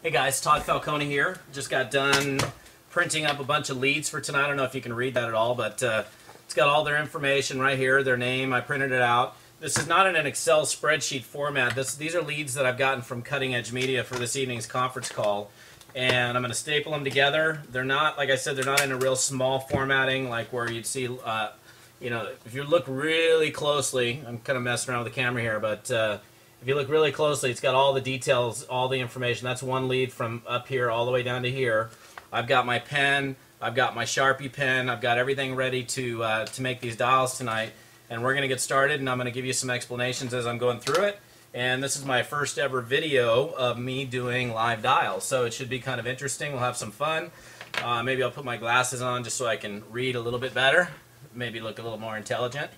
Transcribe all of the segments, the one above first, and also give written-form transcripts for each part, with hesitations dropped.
Hey guys, Todd Falcone here. Just got done printing up a bunch of leads for tonight. I don't know if you can read that at all, but it's got all their information right here, their name. I printed it out. This is not in an Excel spreadsheet format. These are leads that I've gotten from Cutting Edge Media for this evening's conference call. And I'm going to staple them together. They're not, like I said, they're not in a real small formatting like where you'd see, you know, if you look really closely, I'm kind of messing around with the camera here, but if you look really closely, it's got all the details, all the information. That's one lead from up here all the way down to here. I've got my pen, I've got my Sharpie pen, I've got everything ready to make these dials tonight. And we're going to get started, and I'm going to give you some explanations as I'm going through it. And this is my first ever video of me doing live dials, so it should be kind of interesting. We'll have some fun. Maybe I'll put my glasses on just so I can read a little bit better. Maybe look a little more intelligent.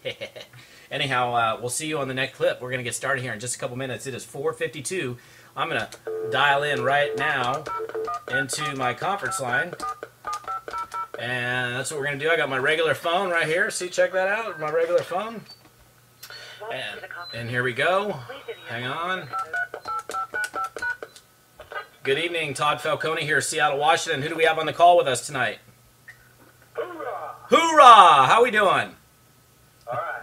Anyhow, we'll see you on the next clip. We're going to get started here in just a couple minutes. It is 4:52. I'm going to dial in right now into my conference line. And that's what we're going to do. I got my regular phone right here. See, check that out, my regular phone. And here we go. Hang on. Good evening, Todd Falcone here, Seattle, Washington. Who do we have on the call with us tonight? Hoorah! Hoorah! How we doing? All right.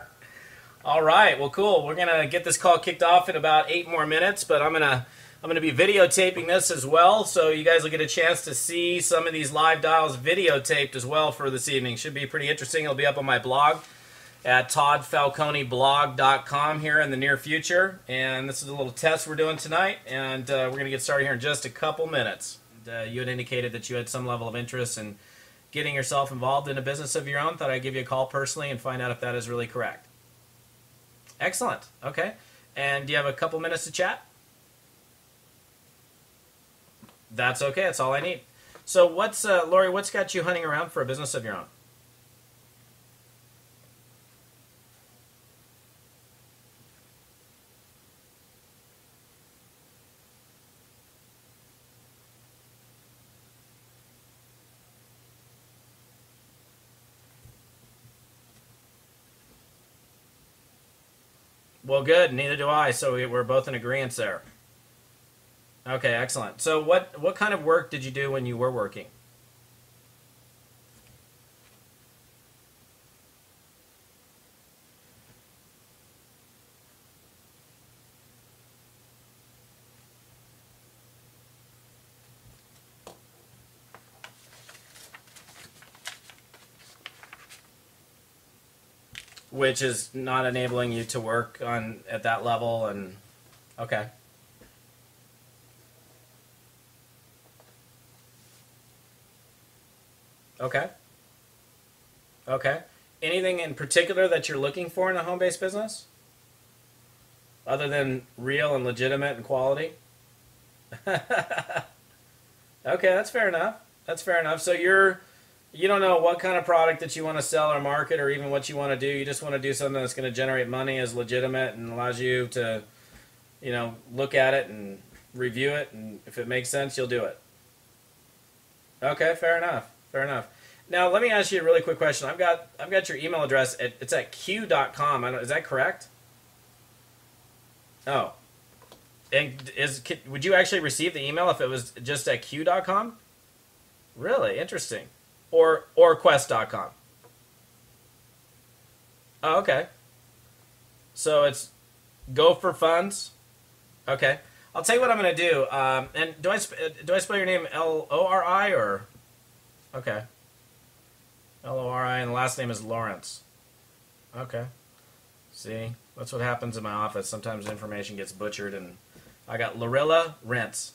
All right. Well, cool. We're gonna get this call kicked off in about 8 more minutes, but I'm gonna be videotaping this as well, so you guys will get a chance to see some of these live dials videotaped as well for this evening. Should be pretty interesting. It'll be up on my blog at toddfalconeblog.com here in the near future. And this is a little test we're doing tonight, and we're going to get started here in just a couple minutes. You had indicated that you had some level of interest in getting yourself involved in a business of your own. Thought I'd give you a call personally and find out if that is really correct. Excellent. Okay. And do you have a couple minutes to chat? That's okay. That's all I need. So Lori, what's got you hunting around for a business of your own? Well, good. Neither do I. So we're both in agreement there. Okay, excellent. So what kind of work did you do when you were working? Which is not enabling you to work at that level, and okay. Okay. Okay. Anything in particular that you're looking for in a home-based business? Other than real and legitimate and quality? Okay, that's fair enough. That's fair enough. So you don't know what kind of product that you want to sell or market or even what you want to do. You just want to do something that's going to generate money, is legitimate, and allows you to, you know, look at it and review it, and if it makes sense, you'll do it. Okay, fair enough. Fair enough. Now, let me ask you a really quick question. I've got your email address. It's at q.com. Is that correct? Oh. And would you actually receive the email if it was just at q.com? Really? Interesting. Or quest.com. Oh, okay. So it's Go for Funds. Okay. I'll tell you what I'm going to do. And do I spell your name L-O-R-I or? Okay. L-O-R-I, and the last name is Lawrence. Okay. See, that's what happens in my office. Sometimes information gets butchered, and I got Lorilla Rents.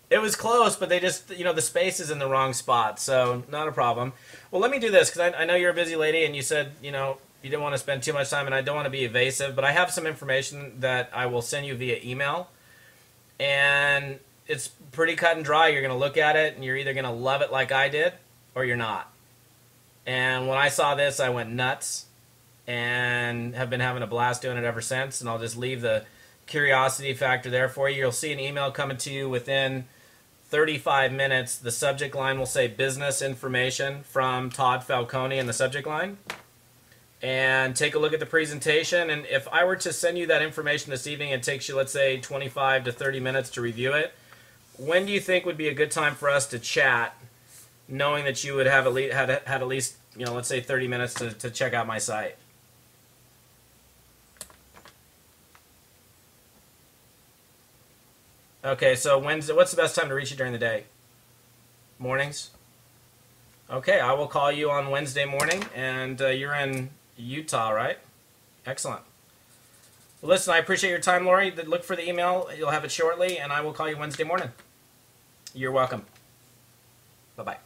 It was close, but they just, you know, the space is in the wrong spot, so not a problem. Well, let me do this, because I know you're a busy lady, and you said, you know, you didn't want to spend too much time, and I don't want to be evasive, but I have some information that I will send you via email, and it's pretty cut and dry. You're going to look at it, and you're either going to love it like I did, or you're not. And when I saw this, I went nuts, and have been having a blast doing it ever since, and I'll just leave the curiosity factor there for you. You'll see an email coming to you within 35 minutes. The subject line will say business information from Todd Falcone in the subject line. and take a look at the presentation. And if I were to send you that information this evening, it takes you, let's say, 25 to 30 minutes to review it. When do you think would be a good time for us to chat, knowing that you would have had at least, let's say 30 minutes to check out my site? Okay, so Wednesday, what's the best time to reach you during the day? Mornings? Okay, I will call you on Wednesday morning, and you're in Utah, right? Excellent. Well, listen, I appreciate your time, Lori. Look for the email. You'll have it shortly, and I will call you Wednesday morning. You're welcome. Bye-bye.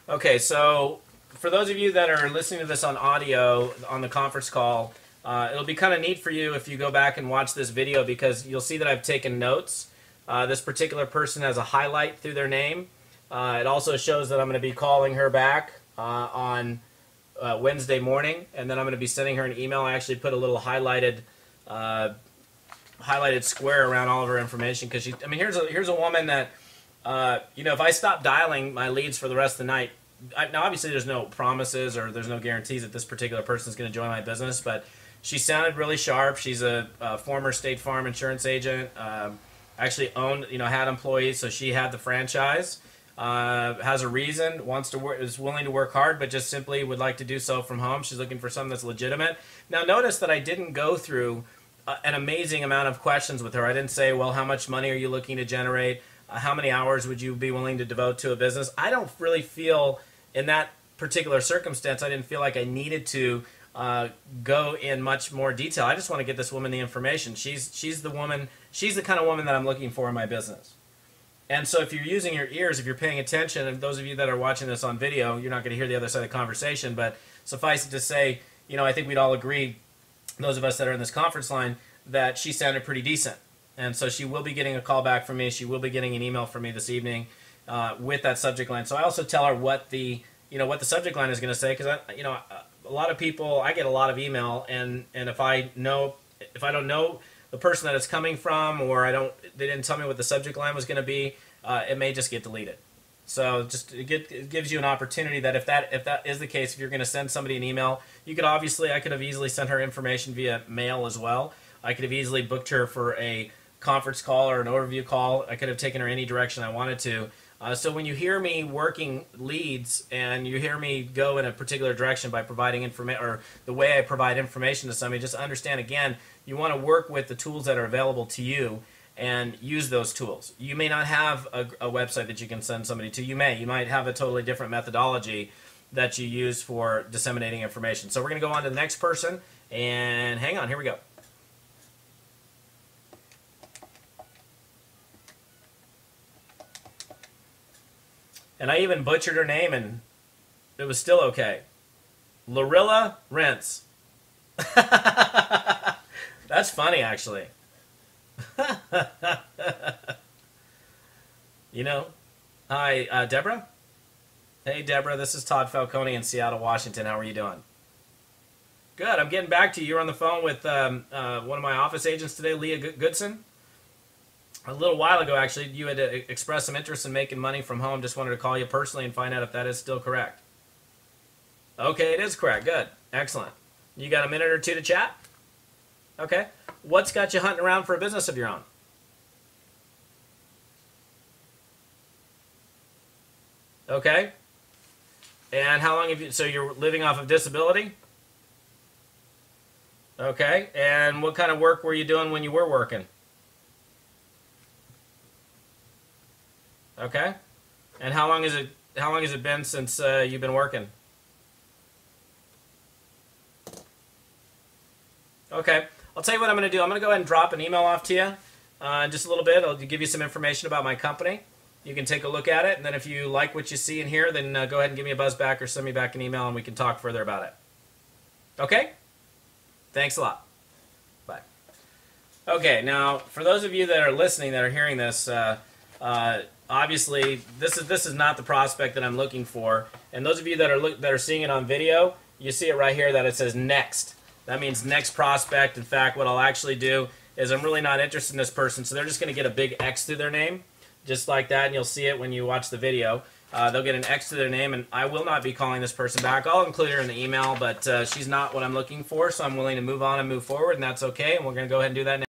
Okay, so for those of you that are listening to this on audio on the conference call, it'll be kind of neat for you if you go back and watch this video, because you'll see that I've taken notes. This particular person has a highlight through their name. It also shows that I'm going to be calling her back on Wednesday morning, and then I'm going to be sending her an email. I actually put a little highlighted square around all of her information, because here's a woman that if I stop dialing my leads for the rest of the night, now obviously there's no promises or there's no guarantees that this particular person is going to join my business, but she sounded really sharp. She's a former State Farm insurance agent. Actually had employees, so she had the franchise. Has a reason, wants to work, is willing to work hard, but just simply would like to do so from home. She's looking for something that's legitimate. Now, notice that I didn't go through an amazing amount of questions with her. I didn't say, well, how much money are you looking to generate? How many hours would you be willing to devote to a business? I don't really feel, in that particular circumstance, I didn't feel like I needed to go in much more detail. I just want to get this woman the information. She's the kind of woman that I'm looking for in my business. And so if you're using your ears, if you're paying attention, and those of you that are watching this on video, you're not going to hear the other side of the conversation, but suffice it to say, I think we'd all agree, those of us that are in this conference line, that she sounded pretty decent. And so she will be getting a call back from me. She will be getting an email from me this evening with that subject line. So I also tell her what the subject line is going to say, because a lot of people, I get a lot of email, and if I don't know the person that it's coming from, or they didn't tell me what the subject line was going to be, it may just get deleted. So it gives you an opportunity that if that is the case, if you're going to send somebody an email, I could have easily sent her information via mail as well. I could have easily booked her for a conference call or an overview call. I could have taken her any direction I wanted to. So when you hear me working leads and you hear me go in a particular direction by providing information, or the way I provide information to somebody, just understand, again, you want to work with the tools that are available to you and use those tools. You may not have a website that you can send somebody to. You might have a totally different methodology that you use for disseminating information. So we're going to go on to the next person, and hang on, here we go. And I even butchered her name, and it was still okay. Larilla Rents. That's funny, actually. Hi, Deborah? Hey, Deborah, this is Todd Falcone in Seattle, Washington. How are you doing? Good, I'm getting back to you. You're on the phone with one of my office agents today, Leah Goodson. A little while ago, actually, you had expressed some interest in making money from home. Just wanted to call you personally and find out if that is still correct. Okay, it is correct. Good. Excellent. You got a minute or two to chat? Okay. What's got you hunting around for a business of your own? Okay. And how long have you... So you're living off of disability? Okay. And what kind of work were you doing when you were working? Okay. And how long has it been since you've been working? Okay. I'll tell you what I'm going to do. I'm going to go ahead and drop an email off to you in just a little bit. I'll give you some information about my company. You can take a look at it, and then if you like what you see in here, then go ahead and give me a buzz back or send me back an email, and we can talk further about it. Okay? Thanks a lot. Bye. Okay, now, for those of you that are listening, that are hearing this, obviously, this is not the prospect that I'm looking for. And those of you that are seeing it on video, you see it right here that it says next. That means next prospect. In fact, what I'll actually do is I'm really not interested in this person, so they're just going to get a big X through their name, just like that, and you'll see it when you watch the video. They'll get an X to their name, and I will not be calling this person back. I'll include her in the email, but she's not what I'm looking for, so I'm willing to move on and move forward, and that's okay, and we're going to go ahead and do that now.